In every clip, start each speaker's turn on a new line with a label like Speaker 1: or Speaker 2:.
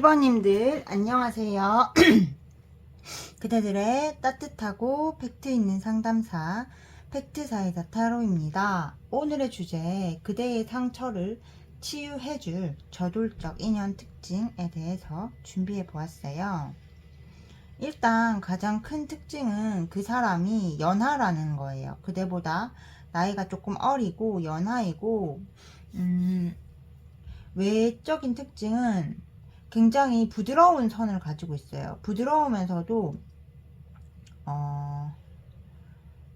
Speaker 1: 1번님들 안녕하세요. 그대들의 따뜻하고 팩트 있는 상담사 팩트사이다 타로입니다. 오늘의 주제, 그대의 상처를 치유해줄 저돌적 인연 특징에 대해서 준비해 보았어요. 일단 가장 큰 특징은 그 사람이 연하라는 거예요. 그대보다 나이가 조금 어리고 연하이고, 외적인 특징은 굉장히 부드러운 선을 가지고 있어요. 부드러우면서도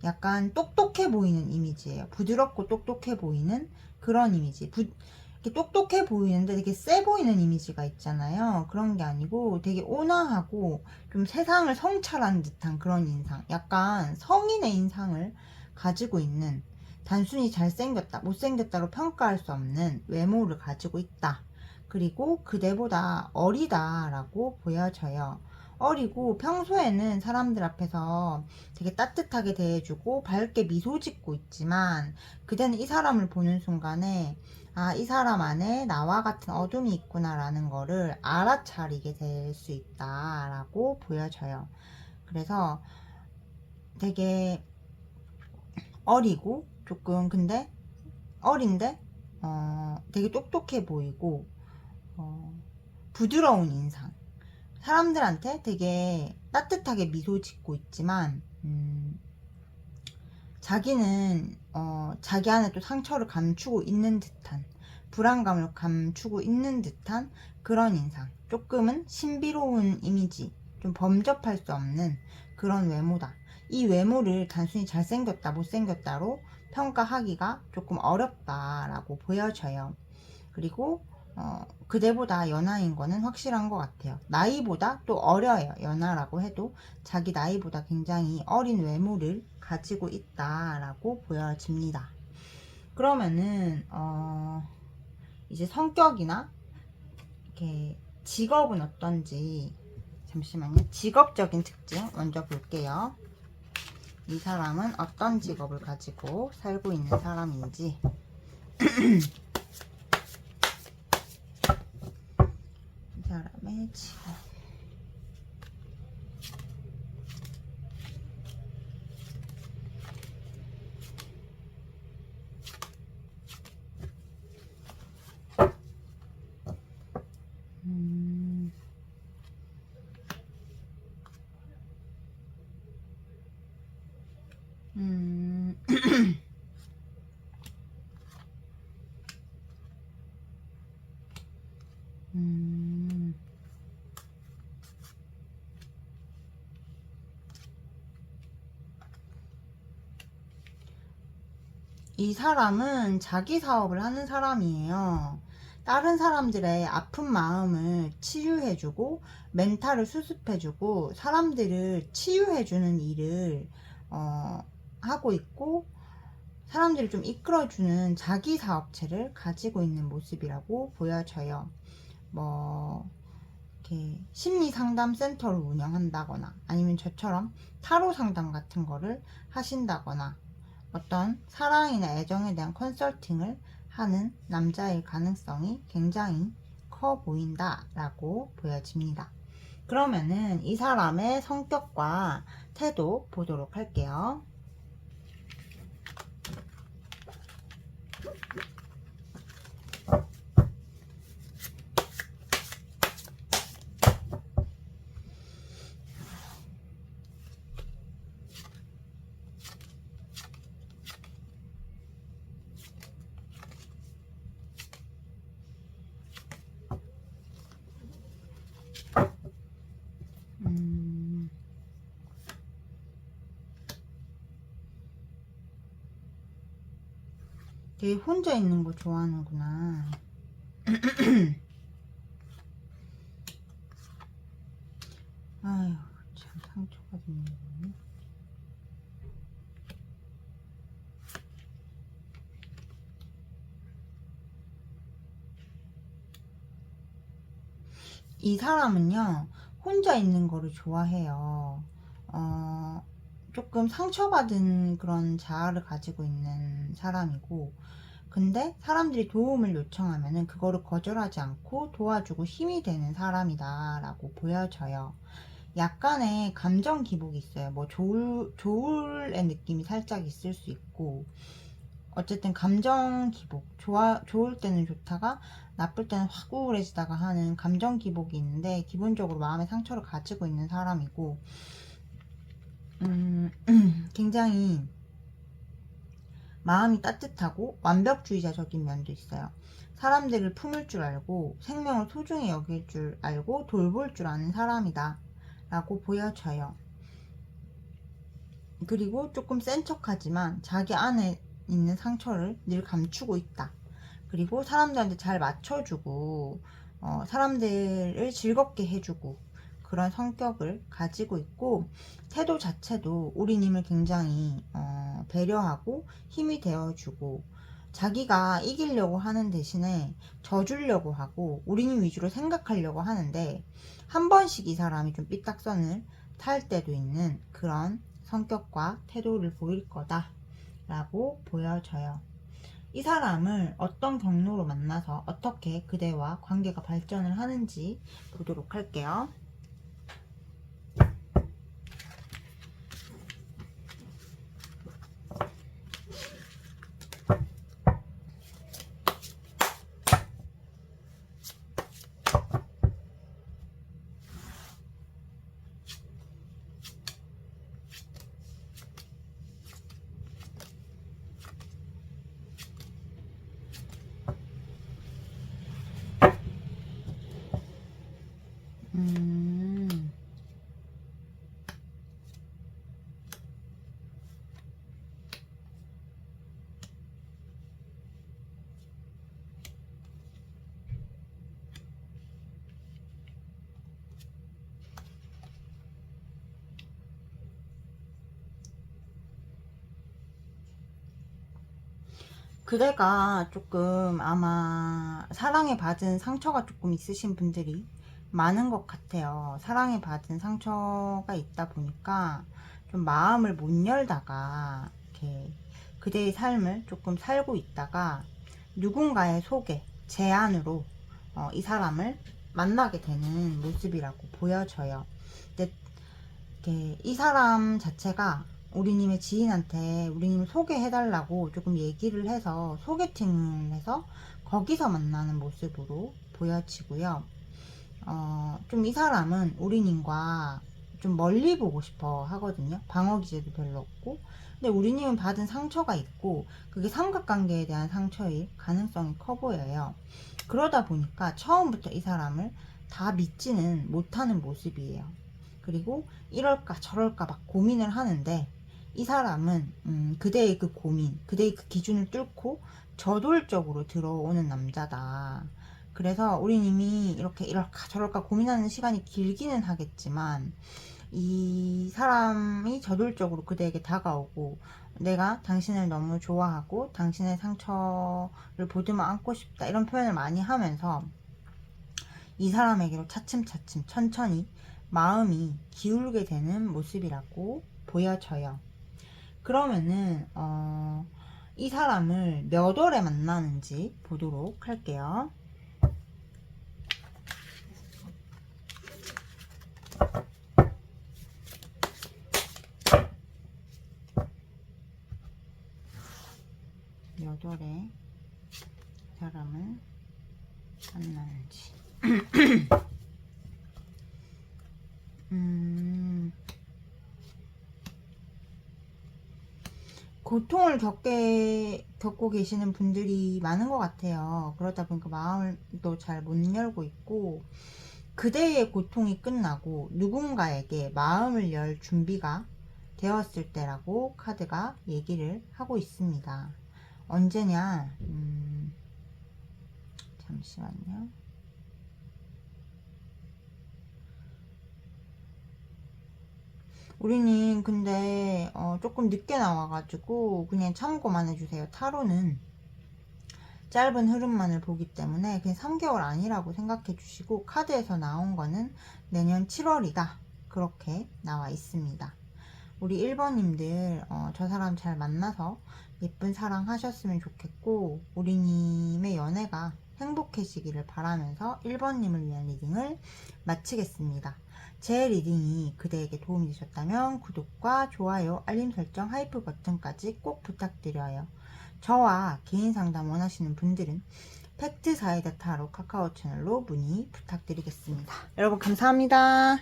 Speaker 1: 약간 똑똑해 보이는 이미지예요. 부드럽고 똑똑해 보이는 그런 이미지. 이렇게 똑똑해 보이는데 되게 세 보이는 이미지가 있잖아요. 그런 게 아니고 되게 온화하고 좀 세상을 성찰한 듯한 그런 인상. 약간 성인의 인상을 가지고 있는, 단순히 잘생겼다, 못생겼다로 평가할 수 없는 외모를 가지고 있다. 그리고 그대보다 어리다라고 보여져요. 어리고 평소에는 사람들 앞에서 되게 따뜻하게 대해주고 밝게 미소 짓고 있지만, 그대는 이 사람을 보는 순간에 아, 이 사람 안에 나와 같은 어둠이 있구나 라는 거를 알아차리게 될 수 있다라고 보여져요. 그래서 되게 어리고 조금, 근데 어린데 되게 똑똑해 보이고 부드러운 인상, 사람들한테 되게 따뜻하게 미소 짓고 있지만 자기는 자기 안에 또 상처를 감추고 있는 듯한, 불안감을 감추고 있는 듯한 그런 인상, 조금은 신비로운 이미지, 좀 범접할 수 없는 그런 외모다. 이 외모를 단순히 잘생겼다 못생겼다로 평가하기가 조금 어렵다라고 보여져요. 그리고 그대보다 연하인 거는 확실한 것 같아요. 나이보다 또 어려요. 연하라고 해도 자기 나이보다 굉장히 어린 외모를 가지고 있다라고 보여집니다. 그러면은 이제 성격이나 이렇게 직업은 어떤지, 잠시만요. 직업적인 특징 먼저 볼게요. 이 사람은 어떤 직업을 가지고 살고 있는 사람인지. 이 사람의 직업. 이 사람은 자기 사업을 하는 사람이에요. 다른 사람들의 아픈 마음을 치유해주고 멘탈을 수습해주고 사람들을 치유해주는 일을 하고 있고, 사람들을 좀 이끌어주는 자기 사업체를 가지고 있는 모습이라고 보여져요. 뭐 이렇게 심리 상담 센터를 운영한다거나, 아니면 저처럼 타로 상담 같은 거를 하신다거나, 어떤 사랑이나 애정에 대한 컨설팅을 하는 남자일 가능성이 굉장히 커 보인다라고 보여집니다. 그러면은 이 사람의 성격과 태도 보도록 할게요. 되게 혼자 있는 거 좋아하는구나. 아휴, 참 상처가 됐네. 이 사람은요, 혼자 있는 거를 좋아해요. 조금 상처받은 그런 자아를 가지고 있는 사람이고, 근데 사람들이 도움을 요청하면은 그거를 거절하지 않고 도와주고 힘이 되는 사람이다 라고 보여져요. 약간의 감정 기복이 있어요. 뭐 조울의 느낌이 살짝 있을 수 있고, 어쨌든 감정 기복, 좋을 때는 좋다가 나쁠 때는 확 우울해지다가 하는 감정 기복이 있는데, 기본적으로 마음의 상처를 가지고 있는 사람이고, 굉장히 마음이 따뜻하고 완벽주의자적인 면도 있어요. 사람들을 품을 줄 알고 생명을 소중히 여길 줄 알고 돌볼 줄 아는 사람이다 라고 보여져요. 그리고 조금 센 척하지만 자기 안에 있는 상처를 늘 감추고 있다. 그리고 사람들한테 잘 맞춰주고 사람들을 즐겁게 해주고 그런 성격을 가지고 있고, 태도 자체도 우리님을 굉장히 배려하고 힘이 되어주고, 자기가 이기려고 하는 대신에 져주려고 하고 우리님 위주로 생각하려고 하는데, 한 번씩 이 사람이 좀 삐딱선을 탈 때도 있는 그런 성격과 태도를 보일 거다 라고 보여져요. 이 사람을 어떤 경로로 만나서 어떻게 그대와 관계가 발전을 하는지 보도록 할게요. 그대가 조금 아마 사랑에 받은 상처가 조금 있으신 분들이 많은 것 같아요. 사랑에 받은 상처가 있다 보니까 좀 마음을 못 열다가 이렇게 그대의 삶을 조금 살고 있다가 누군가의 소개, 제안으로 이 사람을 만나게 되는 모습이라고 보여져요. 근데 이렇게 이 사람 자체가 우리님의 지인한테 우리님을 소개해달라고 조금 얘기를 해서 소개팅을 해서 거기서 만나는 모습으로 보여지고요. 좀 이 사람은 우리님과 좀 멀리 보고 싶어 하거든요. 방어 기제도 별로 없고. 근데 우리님은 받은 상처가 있고 그게 삼각관계에 대한 상처일 가능성이 커 보여요. 그러다 보니까 처음부터 이 사람을 다 믿지는 못하는 모습이에요. 그리고 이럴까 저럴까 막 고민을 하는데, 이 사람은 그대의 그 고민, 그대의 그 기준을 뚫고 저돌적으로 들어오는 남자다. 그래서 우리님이 이렇게 이럴까 저럴까 고민하는 시간이 길기는 하겠지만, 이 사람이 저돌적으로 그대에게 다가오고 내가 당신을 너무 좋아하고 당신의 상처를 보듬어 안고 싶다 이런 표현을 많이 하면서 이 사람에게로 차츰차츰 천천히 마음이 기울게 되는 모습이라고 보여져요. 그러면은 이 사람을 몇 월에 만나는지 보도록 할게요. 몇 월에 사람을 만나는지. 고통을 겪고 계시는 분들이 많은 것 같아요. 그러다 보니까 마음을 또 잘 못 열고 있고, 그대의 고통이 끝나고 누군가에게 마음을 열 준비가 되었을 때라고 카드가 얘기를 하고 있습니다. 언제냐? 잠시만요. 우리님 근데 조금 늦게 나와가지고 그냥 참고만 해주세요. 타로는 짧은 흐름만을 보기 때문에 그냥 3개월 아니라고 생각해 주시고, 카드에서 나온 거는 내년 7월이다 그렇게 나와 있습니다. 우리 1번님들 저 사람 잘 만나서 예쁜 사랑 하셨으면 좋겠고 우리님의 연애가 행복해지기를 바라면서 1번님을 위한 리딩을 마치겠습니다. 제 리딩이 그대에게 도움이 되셨다면 구독과 좋아요, 알림 설정, 하이프 버튼까지 꼭 부탁드려요. 저와 개인 상담 원하시는 분들은 팩트 사이다 타로 카카오 채널로 문의 부탁드리겠습니다. 여러분 감사합니다.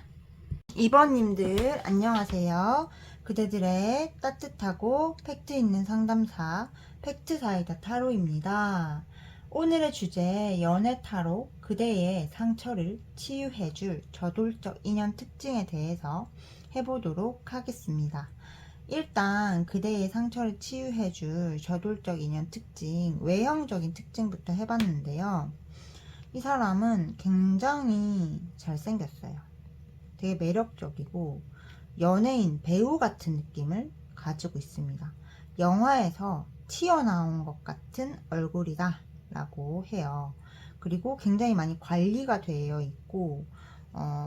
Speaker 1: 2번님들 안녕하세요. 그대들의 따뜻하고 팩트 있는 상담사 팩트 사이다 타로입니다. 오늘의 주제 연애 타로 그대의 상처를 치유해줄 저돌적 인연 특징에 대해서 해보도록 하겠습니다. 일단 그대의 상처를 치유해줄 저돌적 인연 특징, 외형적인 특징부터 해봤는데요. 이 사람은 굉장히 잘생겼어요. 되게 매력적이고 연예인, 배우 같은 느낌을 가지고 있습니다. 영화에서 튀어나온 것 같은 얼굴이다 라고 해요. 그리고 굉장히 많이 관리가 되어 있고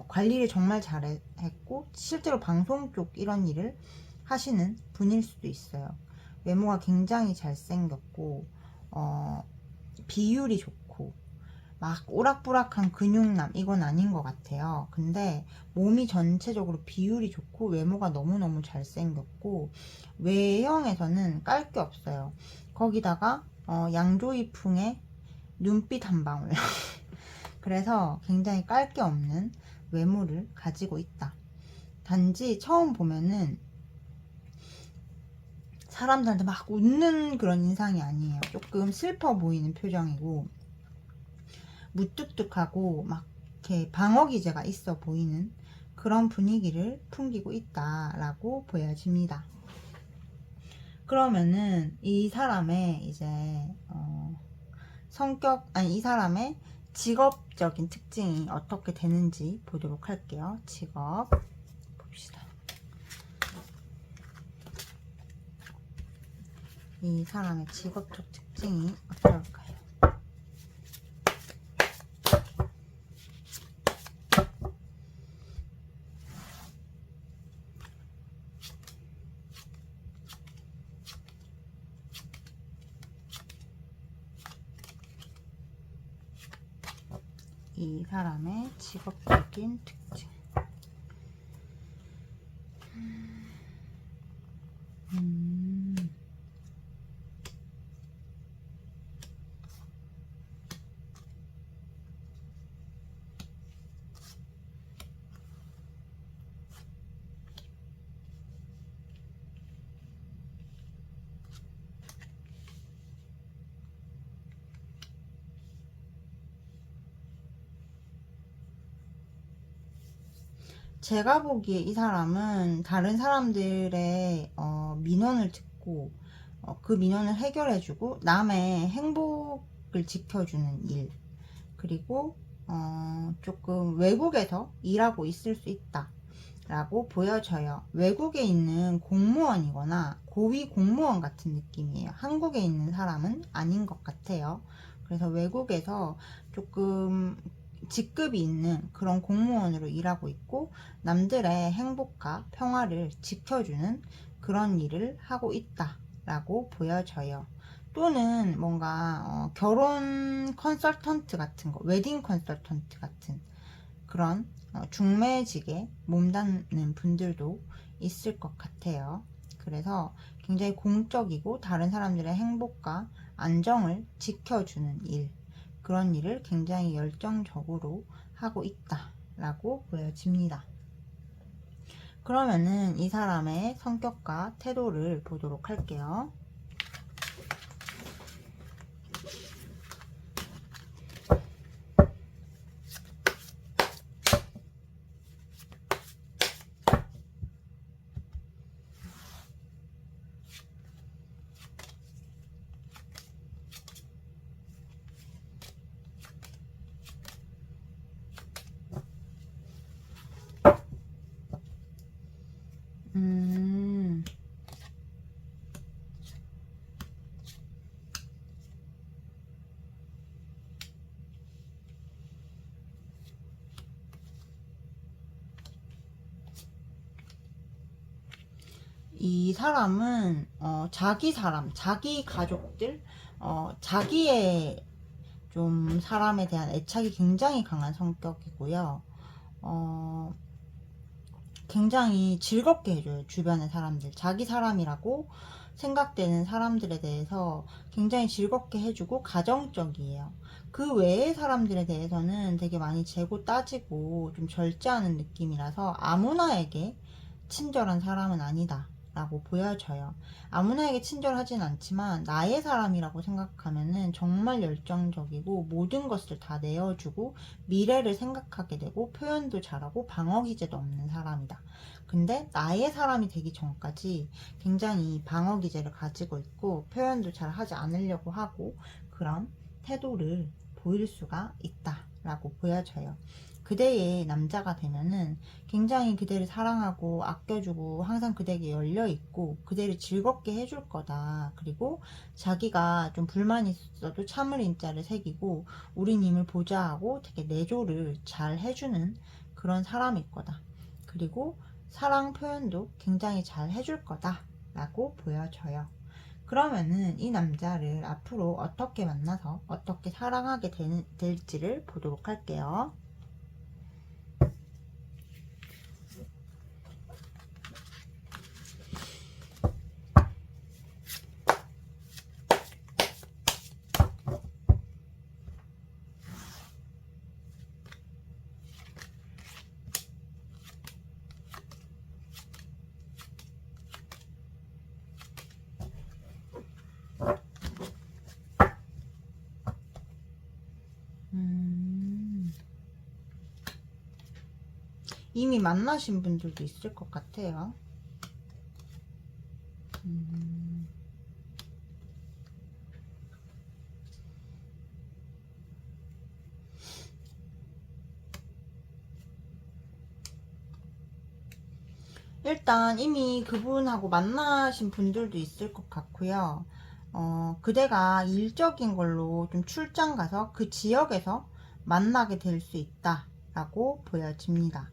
Speaker 1: 관리를 정말 잘했고 실제로 방송 쪽 이런 일을 하시는 분일 수도 있어요. 외모가 굉장히 잘생겼고 비율이 좋고 막 오락부락한 근육남 이건 아닌 것 같아요. 근데 몸이 전체적으로 비율이 좋고 외모가 너무너무 잘생겼고 외형에서는 깔 게 없어요. 거기다가 양조이풍의 눈빛 한 방울 그래서 굉장히 깔 게 없는 외모를 가지고 있다. 단지 처음 보면은 사람들한테 막 웃는 그런 인상이 아니에요. 조금 슬퍼 보이는 표정이고 무뚝뚝하고 막 이렇게 방어 기제가 있어 보이는 그런 분위기를 풍기고 있다라고 보여집니다. 그러면은 이 사람의 이제 성격 아니 이 사람의 직업적인 특징이 어떻게 되는지 보도록 할게요. 직업 봅시다. 이 사람의 직업적 특징이 어떨까요? 이 사람의 직업적인 특징. 제가 보기에 이 사람은 다른 사람들의 민원을 듣고 그 민원을 해결해주고 남의 행복을 지켜주는 일, 그리고 조금 외국에서 일하고 있을 수 있다 라고 보여져요. 외국에 있는 공무원이거나 고위 공무원 같은 느낌이에요. 한국에 있는 사람은 아닌 것 같아요. 그래서 외국에서 조금 직급이 있는 그런 공무원으로 일하고 있고 남들의 행복과 평화를 지켜주는 그런 일을 하고 있다 라고 보여져요. 또는 뭔가 결혼 컨설턴트 같은 거, 웨딩 컨설턴트 같은 그런 중매직에 몸담는 분들도 있을 것 같아요. 그래서 굉장히 공적이고 다른 사람들의 행복과 안정을 지켜주는 일, 그런 일을 굉장히 열정적으로 하고 있다라고 보여집니다. 그러면은 이 사람의 성격과 태도를 보도록 할게요. 이 사람은 자기 사람, 자기 가족들, 자기의 좀 사람에 대한 애착이 굉장히 강한 성격이고요. 어, 굉장히 즐겁게 해줘요. 주변의 사람들. 자기 사람이라고 생각되는 사람들에 대해서 굉장히 즐겁게 해주고 가정적이에요. 그 외의 사람들에 대해서는 되게 많이 재고 따지고 좀 절제하는 느낌이라서 아무나에게 친절한 사람은 아니다 라고 보여져요. 아무나에게 친절하진 않지만 나의 사람이라고 생각하면은 정말 열정적이고 모든 것을 다 내어주고 미래를 생각하게 되고 표현도 잘하고 방어 기제도 없는 사람이다. 근데 나의 사람이 되기 전까지 굉장히 방어 기제를 가지고 있고 표현도 잘 하지 않으려고 하고 그런 태도를 보일 수가 있다 라고 보여져요. 그대의 남자가 되면은 굉장히 그대를 사랑하고 아껴주고 항상 그대에게 열려있고 그대를 즐겁게 해줄 거다. 그리고 자기가 좀 불만이 있어도 참을 인자를 새기고 우리님을 보좌하고 되게 내조를 잘 해주는 그런 사람일 거다. 그리고 사랑 표현도 굉장히 잘 해줄 거다 라고 보여져요. 그러면은 이 남자를 앞으로 어떻게 만나서 어떻게 사랑하게 될지를 보도록 할게요. 이미 만나신 분들도 있을 것 같아요. 일단 이미 그분하고 만나신 분들도 있을 것 같고요. 그대가 일적인 걸로 좀 출장 가서 그 지역에서 만나게 될 수 있다라고 보여집니다.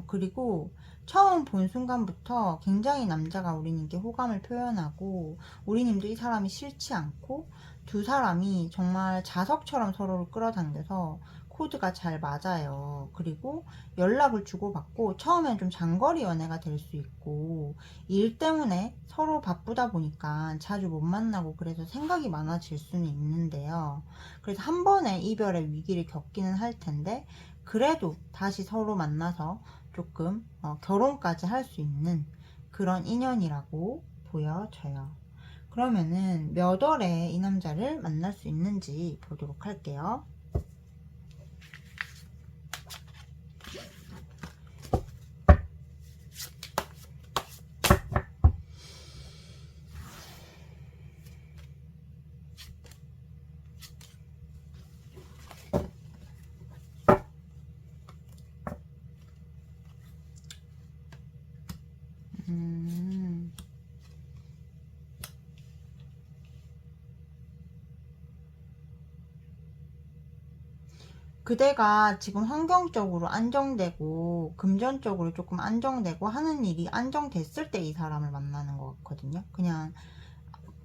Speaker 1: 그리고 처음 본 순간부터 굉장히 남자가 우리님께 호감을 표현하고 우리님도 이 사람이 싫지 않고 두 사람이 정말 자석처럼 서로를 끌어당겨서 코드가 잘 맞아요. 그리고 연락을 주고받고 처음엔 좀 장거리 연애가 될 수 있고 일 때문에 서로 바쁘다 보니까 자주 못 만나고 그래서 생각이 많아질 수는 있는데요. 그래서 한 번의 이별의 위기를 겪기는 할 텐데 그래도 다시 서로 만나서 조금 결혼까지 할 수 있는 그런 인연이라고 보여져요. 그러면은 몇 월에 이 남자를 만날 수 있는지 보도록 할게요. 그대가 지금 환경적으로 안정되고 금전적으로 조금 안정되고 하는 일이 안정됐을 때 이 사람을 만나는 것 같거든요. 그냥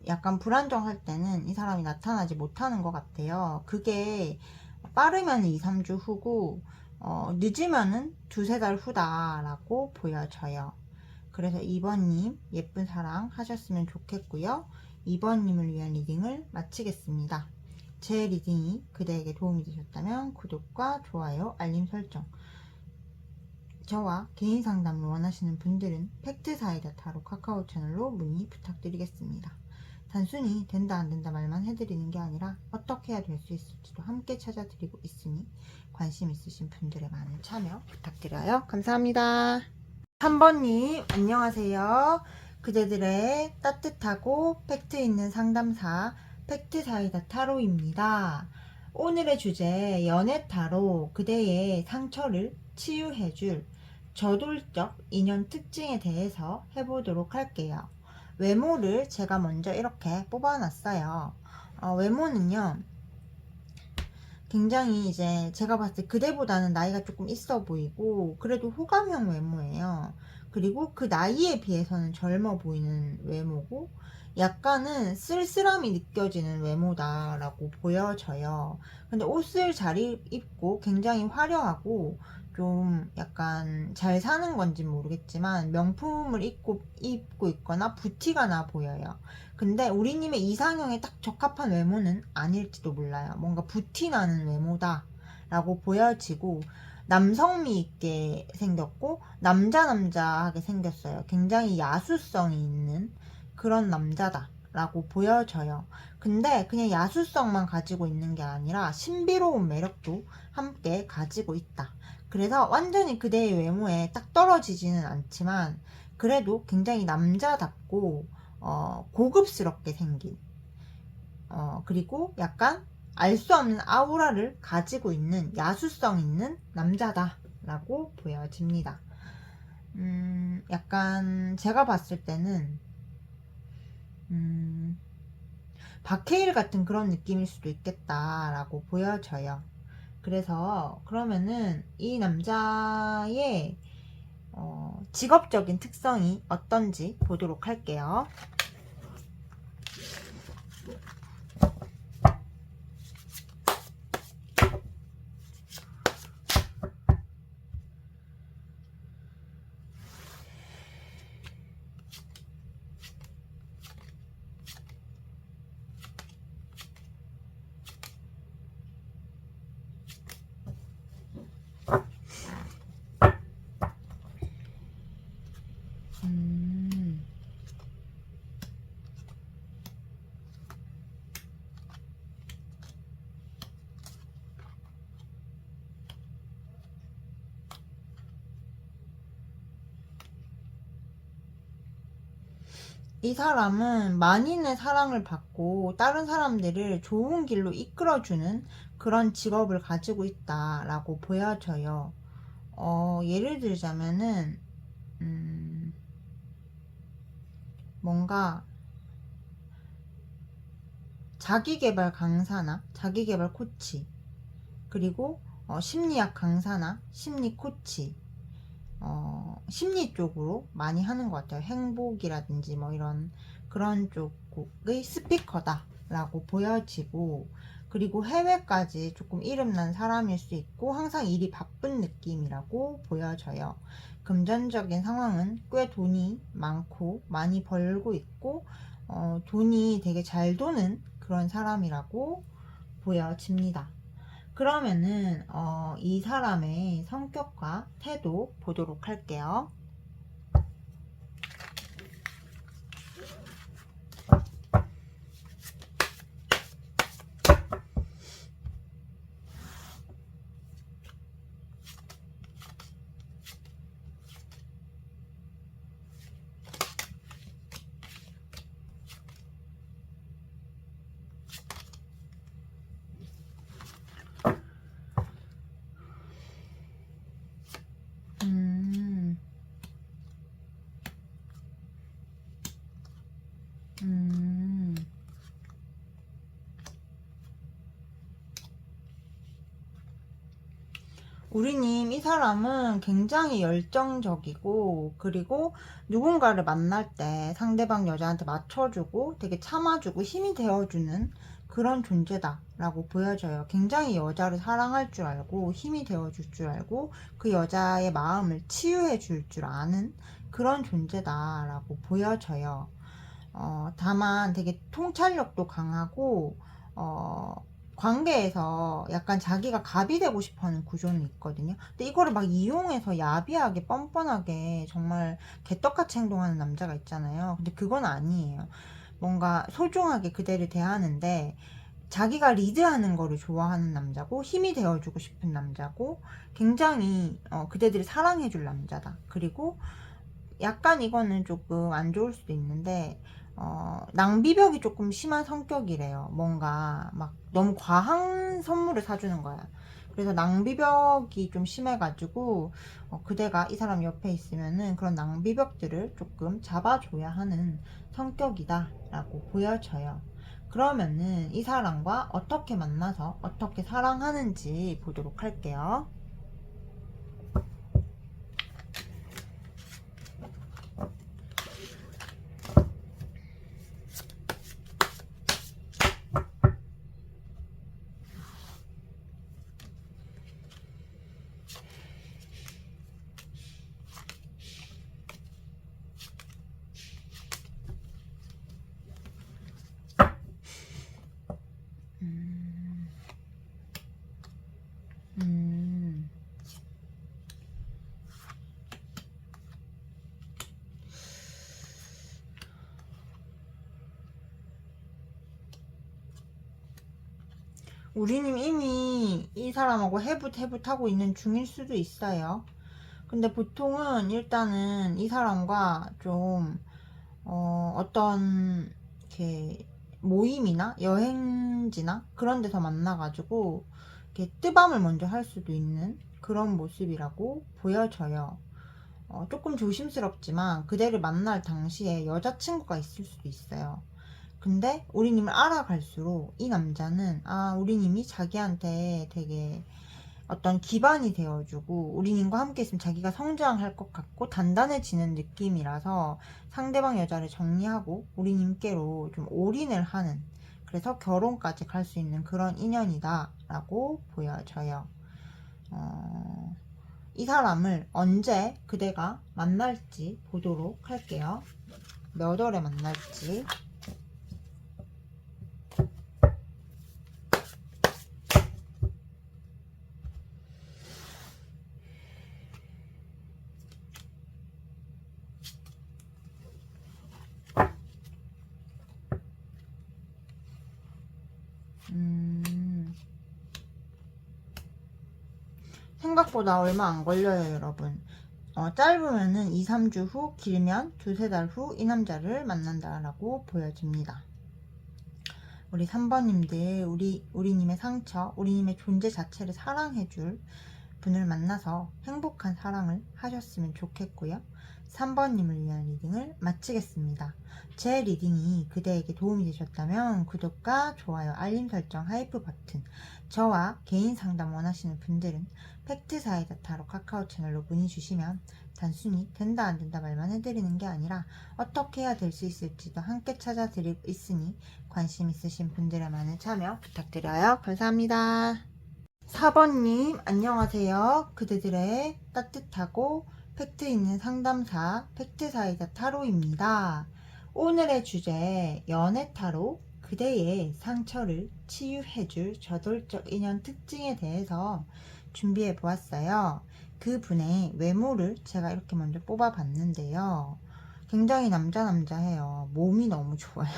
Speaker 1: 약간 불안정할 때는 이 사람이 나타나지 못하는 것 같아요. 그게 빠르면 2, 3주 후고 늦으면은 2, 3달 후다라고 보여져요. 그래서 2번님 예쁜 사랑 하셨으면 좋겠고요. 2번님을 위한 리딩을 마치겠습니다. 제 리딩이 그대에게 도움이 되셨다면 구독과 좋아요, 알림 설정. 저와 개인 상담을 원하시는 분들은 팩트사이다 타로 카카오 채널로 문의 부탁드리겠습니다. 단순히 된다 안 된다 말만 해드리는 게 아니라 어떻게 해야 될 수 있을지도 함께 찾아드리고 있으니 관심 있으신 분들의 많은 참여 부탁드려요. 감사합니다. 3번님 안녕하세요. 그대들의 따뜻하고 팩트 있는 상담사 팩트사이다 타로입니다. 오늘의 주제 연애 타로 그대의 상처를 치유해줄 저돌적 인연 특징에 대해서 해보도록 할게요. 외모를 제가 먼저 이렇게 뽑아놨어요. 외모는요 굉장히 이제 제가 봤을 때 그대보다는 나이가 조금 있어 보이고 그래도 호감형 외모예요. 그리고 그 나이에 비해서는 젊어 보이는 외모고 약간은 쓸쓸함이 느껴지는 외모다라고 보여져요. 근데 옷을 잘 입고 굉장히 화려하고 좀 약간 잘 사는 건지 모르겠지만 명품을 입고 있거나 부티가 나 보여요. 근데 우리님의 이상형에 딱 적합한 외모는 아닐지도 몰라요. 뭔가 부티 나는 외모다 라고 보여지고 남성미 있게 생겼고 남자하게 생겼어요. 굉장히 야수성이 있는 그런 남자다 라고 보여져요. 근데 그냥 야수성만 가지고 있는 게 아니라 신비로운 매력도 함께 가지고 있다. 그래서 완전히 그대의 외모에 딱 떨어지지는 않지만 그래도 굉장히 남자답고 고급스럽게 생긴 그리고 약간 알 수 없는 아우라를 가지고 있는 야수성 있는 남자다 라고 보여집니다. 약간 제가 봤을 때는 박해일 같은 그런 느낌일 수도 있겠다라고 보여져요. 그래서 그러면은 이 남자의 직업적인 특성이 어떤지 보도록 할게요. 이 사람은 만인의 사랑을 받고 다른 사람들을 좋은 길로 이끌어주는 그런 직업을 가지고 있다라고 보여져요. 예를 들자면은 뭔가 자기계발 강사나 자기계발 코치 그리고 심리학 강사나 심리 코치 심리 쪽으로 많이 하는 것 같아요. 행복이라든지 뭐 이런 그런 쪽의 스피커다 라고 보여지고 그리고 해외까지 조금 이름난 사람일 수 있고 항상 일이 바쁜 느낌이라고 보여져요. 금전적인 상황은 꽤 돈이 많고 많이 벌고 있고 돈이 되게 잘 도는 그런 사람이라고 보여집니다. 그러면은 이 사람의 성격과 태도 보도록 할게요. 음, 음. 우리님 이 사람은 굉장히 열정적이고 그리고 누군가를 만날 때 상대방 여자한테 맞춰주고 되게 참아주고 힘이 되어주는 그런 존재다 라고 보여져요. 굉장히 여자를 사랑할 줄 알고 힘이 되어줄 줄 알고 그 여자의 마음을 치유해 줄 줄 아는 그런 존재다 라고 보여져요. 다만 되게 통찰력도 강하고 관계에서 약간 자기가 갑이 되고 싶어하는 구조는 있거든요. 근데 이거를 막 이용해서 야비하게 뻔뻔하게 정말 개떡같이 행동하는 남자가 있잖아요. 근데 그건 아니에요. 뭔가 소중하게 그대를 대하는데 자기가 리드하는 거를 좋아하는 남자고 힘이 되어주고 싶은 남자고 굉장히 그대들을 사랑해줄 남자다. 그리고 약간 이거는 조금 안 좋을 수도 있는데 낭비벽이 조금 심한 성격이래요. 뭔가 막 너무 과한 선물을 사주는 거야. 그래서 낭비벽이 좀 심해가지고 그대가 이 사람 옆에 있으면은 그런 낭비벽들을 조금 잡아줘야 하는 성격이다 라고 보여져요. 그러면은 이 사람과 어떻게 만나서 어떻게 사랑하는지 보도록 할게요. 우리님 이미 이 사람하고 해붓하고 있는 중일 수도 있어요. 근데 보통은 일단은 이 사람과 좀 어떤 이렇게 모임이나 여행지나 그런 데서 만나가지고 이렇게 뜨밤을 먼저 할 수도 있는 그런 모습이라고 보여져요. 조금 조심스럽지만 그대를 만날 당시에 여자친구가 있을 수도 있어요. 근데 우리님을 알아갈수록 이 남자는 우리님이 자기한테 되게 어떤 기반이 되어주고 우리님과 함께 있으면 자기가 성장할 것 같고 단단해지는 느낌이라서 상대방 여자를 정리하고 우리님께로 좀 올인을 하는, 그래서 결혼까지 갈 수 있는 그런 인연이다 라고 보여져요. 이 사람을 언제 그대가 만날지 보도록 할게요. 몇 월에 만날지. 생각보다 얼마 안 걸려요, 여러분. 짧으면은 2, 3주 후, 길면 2, 3달 후 이 남자를 만난다라고 보여집니다. 우리 3번님들, 우리님의 상처, 우리님의 존재 자체를 사랑해줄 분을 만나서 행복한 사랑을 하셨으면 좋겠고요. 3번님을 위한 리딩을 마치겠습니다. 제 리딩이 그대에게 도움이 되셨다면 구독과 좋아요, 알림 설정, 하이프 버튼, 저와 개인 상담 원하시는 분들은 팩트사이다 타로 카카오 채널로 문의 주시면 단순히 된다 안 된다 말만 해드리는 게 아니라 어떻게 해야 될 수 있을지도 함께 찾아드리고 있으니 관심 있으신 분들의 많은 참여 부탁드려요. 감사합니다. 4번님 안녕하세요. 그대들의 따뜻하고 팩트 있는 상담사 팩트사이다 타로입니다. 오늘의 주제 연애 타로, 그대의 상처를 치유해줄 저돌적 인연 특징에 대해서 준비해 보았어요. 그분의 외모를 제가 이렇게 먼저 뽑아 봤는데요. 굉장히 남자해요. 몸이 너무 좋아요.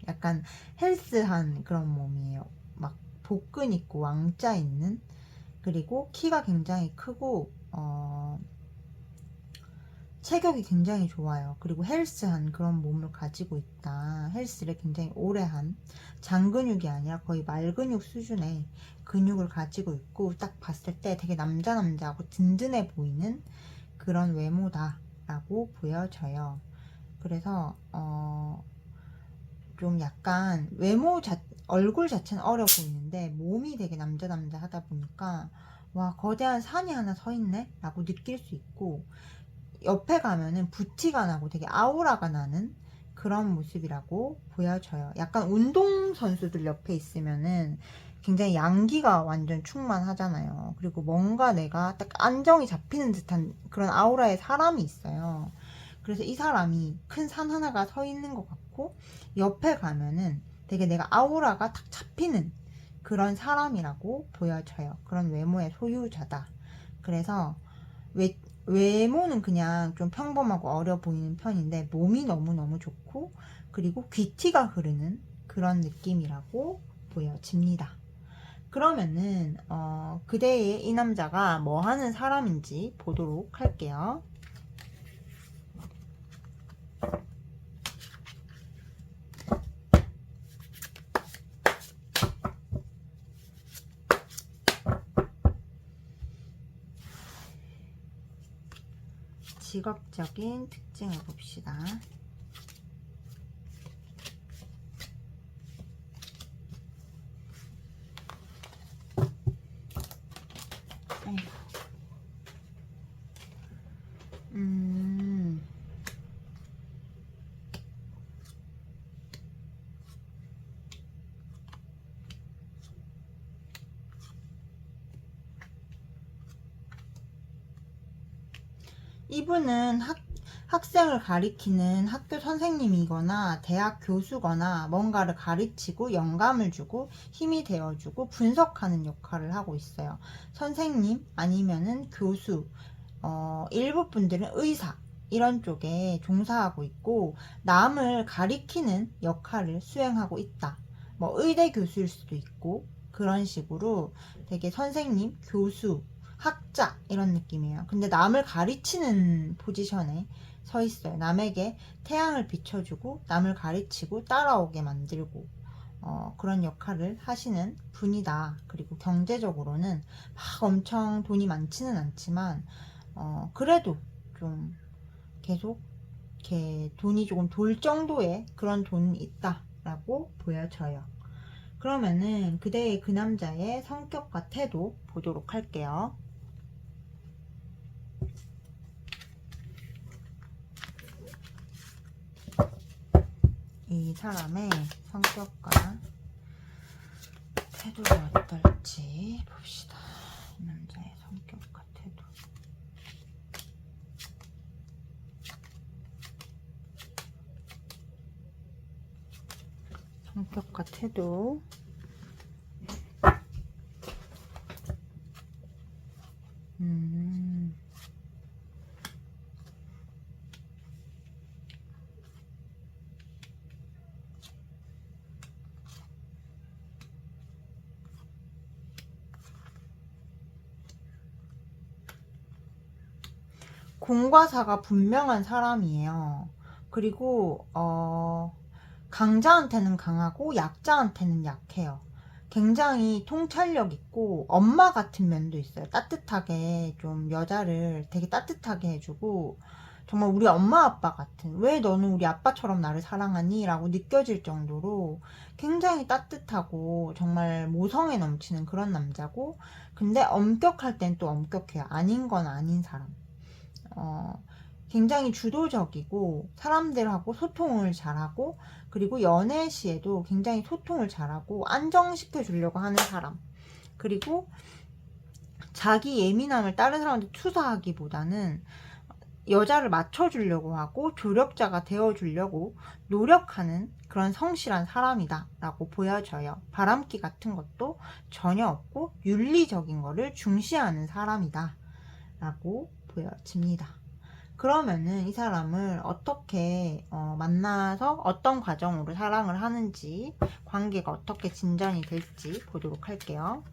Speaker 1: 약간 헬스한 그런 몸이에요. 막 복근 있고 왕자 있는, 그리고 키가 굉장히 크고 체격이 굉장히 좋아요. 그리고 헬스한 그런 몸을 가지고 있다. 헬스를 굉장히 오래 한 장근육이 아니라 거의 말근육 수준의 근육을 가지고 있고 딱 봤을 때 되게 남자하고 든든해 보이는 그런 외모다라고 보여져요. 그래서 좀 약간 얼굴 자체는 어려 보이는데 몸이 되게 남자 하다 보니까 와, 거대한 산이 하나 서 있네 라고 느낄 수 있고, 옆에 가면은 부티가 나고 되게 아우라가 나는 그런 모습이라고 보여져요. 약간 운동선수들 옆에 있으면은 굉장히 양기가 완전 충만하잖아요. 그리고 뭔가 내가 딱 안정이 잡히는 듯한 그런 아우라의 사람이 있어요. 그래서 이 사람이 큰 산 하나가 서 있는 것 같고 옆에 가면은 되게 내가 아우라가 딱 잡히는 그런 사람이라고 보여져요. 그런 외모의 소유자다. 그래서 외모는 그냥 좀 평범하고 어려 보이는 편인데 몸이 너무너무 좋고 그리고 귀티가 흐르는 그런 느낌이라고 보여집니다. 그러면은 그대의 이 남자가 뭐 하는 사람인지 보도록 할게요. 직업적인 특징을 봅시다. 이분은 학생을 가리키는 학교 선생님이거나 대학 교수거나 뭔가를 가르치고 영감을 주고 힘이 되어주고 분석하는 역할을 하고 있어요. 선생님 아니면은 교수, 일부 분들은 의사 이런 쪽에 종사하고 있고 남을 가리키는 역할을 수행하고 있다. 뭐 의대 교수일 수도 있고 그런 식으로 되게 선생님, 교수, 학자 이런 느낌이에요. 근데 남을 가르치는 포지션에 서 있어요. 남에게 태양을 비춰주고 남을 가르치고 따라오게 만들고 그런 역할을 하시는 분이다. 그리고 경제적으로는 막 엄청 돈이 많지는 않지만 그래도 좀 계속 이렇게 돈이 조금 돌 정도의 그런 돈이 있다라고 보여져요. 그러면은 그대의 그 남자의 성격과 태도 보도록 할게요. 이 사람의 성격과 태도가 어떨지 봅시다. 이 남자의 성격과 태도. 성격과 태도. 공과 사가 분명한 사람이에요. 그리고 강자한테는 강하고 약자한테는 약해요. 굉장히 통찰력 있고 엄마 같은 면도 있어요. 따뜻하게 좀 여자를 되게 따뜻하게 해주고 정말 우리 엄마 아빠 같은, 왜 너는 우리 아빠처럼 나를 사랑하니? 라고 느껴질 정도로 굉장히 따뜻하고 정말 모성에 넘치는 그런 남자고, 근데 엄격할 땐 또 엄격해요. 아닌 건 아닌 사람. 굉장히 주도적이고 사람들하고 소통을 잘하고, 그리고 연애 시에도 굉장히 소통을 잘하고 안정시켜 주려고 하는 사람. 그리고 자기 예민함을 다른 사람한테 투사하기보다는 여자를 맞춰주려고 하고 조력자가 되어주려고 노력하는 그런 성실한 사람이다 라고 보여져요. 바람기 같은 것도 전혀 없고 윤리적인 거를 중시하는 사람이다 라고 보여집니다. 그러면은 이 사람을 어떻게 만나서 어떤 과정으로 사랑을 하는지, 관계가 어떻게 진전이 될지 보도록 할게요.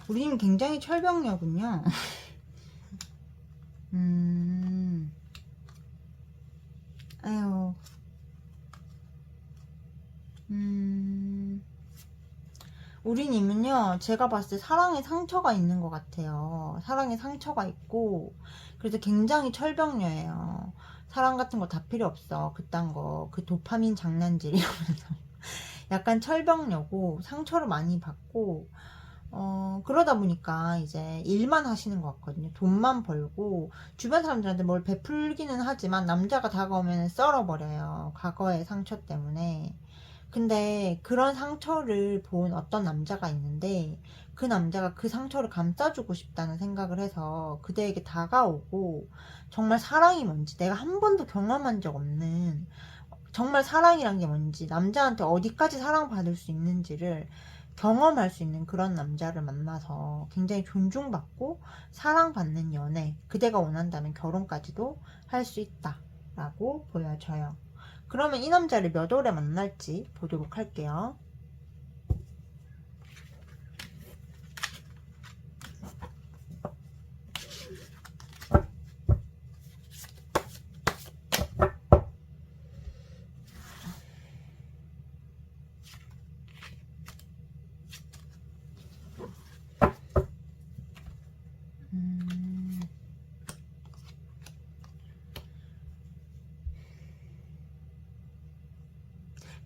Speaker 1: 우리는 굉장히 철벽녀군요. 아유. 우리님은요, 제가 봤을 때 사랑에 상처가 있는 것 같아요. 사랑에 상처가 있고, 그래서 굉장히 철벽녀예요. 사랑 같은 거 다 필요 없어. 그딴 거, 그 도파민 장난질 이러면서. 약간 철벽녀고, 상처를 많이 받고, 그러다 보니까 이제 일만 하시는 것 같거든요. 돈만 벌고, 주변 사람들한테 뭘 베풀기는 하지만, 남자가 다가오면 썰어버려요. 과거의 상처 때문에. 근데 그런 상처를 본 어떤 남자가 있는데, 그 남자가 그 상처를 감싸주고 싶다는 생각을 해서 그대에게 다가오고, 정말 사랑이 뭔지 내가 한 번도 경험한 적 없는, 정말 사랑이란 게 뭔지, 남자한테 어디까지 사랑받을 수 있는지를 경험할 수 있는 그런 남자를 만나서 굉장히 존중받고 사랑받는 연애, 그대가 원한다면 결혼까지도 할 수 있다 라고 보여져요. 그러면 이 남자를 몇 월에 만날지 보도록 할게요.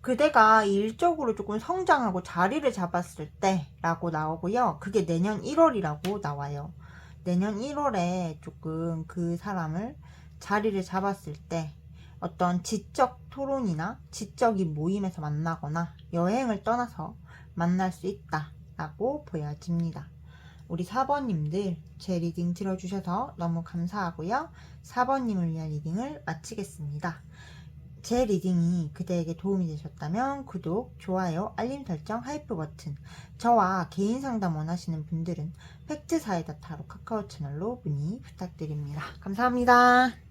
Speaker 1: 그대가 일적으로 조금 성장하고 자리를 잡았을 때 라고 나오고요. 그게 내년 1월이라고 나와요. 내년 1월에 조금 그 사람을 자리를 잡았을 때, 어떤 지적 토론이나 지적인 모임에서 만나거나 여행을 떠나서 만날 수 있다라고 보여집니다. 우리 4번님들 제 리딩 들어주셔서 너무 감사하고요. 4번님을 위한 리딩을 마치겠습니다. 제 리딩이 그대에게 도움이 되셨다면 구독, 좋아요, 알림 설정, 하이프 버튼, 저와 개인 상담 원하시는 분들은 팩트 사이다 타로 카카오 채널로 문의 부탁드립니다. 감사합니다.